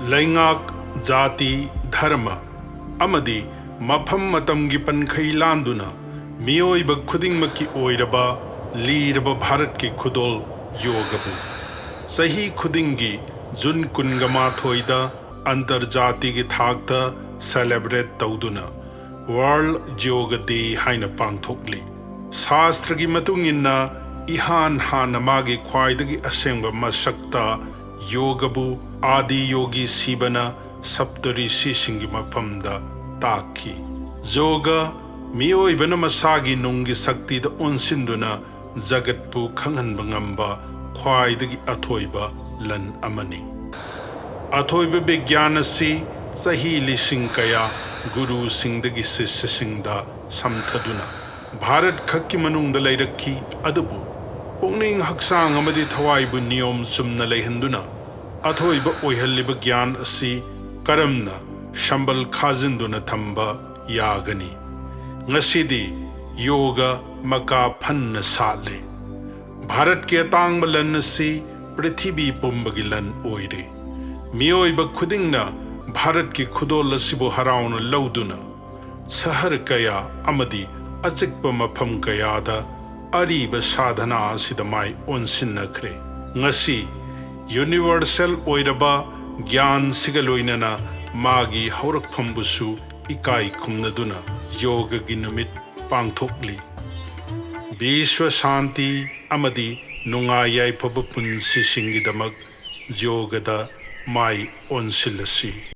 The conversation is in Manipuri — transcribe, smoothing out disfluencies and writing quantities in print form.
Laingak Jati Dharma Amadi Mafam Matamgi Pankai Landuna Mioiba Kudingmaki Oiraba Leadaba Bharatki Kudol Yogabu Sahi Kudingi Jun Kungama Thoida Antarjati Gi Thakta Celebrate Tauduna World Yoga Day Haina Pangthokli Sastragi Matungina Ihan Hanamagi Kwaidagi Asengba Masakta Yogabu Adi Yogi Sibana Saptari Sisingi Mapamda Taki Yoga Mioibana Masagi Nungi Sakti the Unsinduna Zagatpu Kangan Bangamba Kwaidagi Atoiba Lan Amani Atoiba Begyanasi Sahi Lisinkaya Guru Singdagi Sisingda Samtaduna Bharat Khaki Manung the Lairaki Adabu Pongning Haksang Amadi Tawaibu Niom Sumna Lehenduna Athoiba Oihaliba Gyan Asi Karamna Shambal Khazinduna Tamba Yagani Ngasidi Yoga Maka Panna Sale Bharat Ke Tang Malan Asi Prithibi Pumbagilan Oire Mioiba Kudingna Bharat Ki Khudol Asibu Harauna Lauduna Sahar Kaya Amadi Ajikpa Mapam Kayada Ariba Sadhana Sidamai Onsinakre Ngasi Universal Oiraba Gyan Sigaloinana Magi Haurak Pambusu Ikai Kumnaduna Yoga Ginumit Pangthokli Bishwa Shanti Amadi Nunga Yaifa Pun Sisingidamak Yogada Mai Onsilasi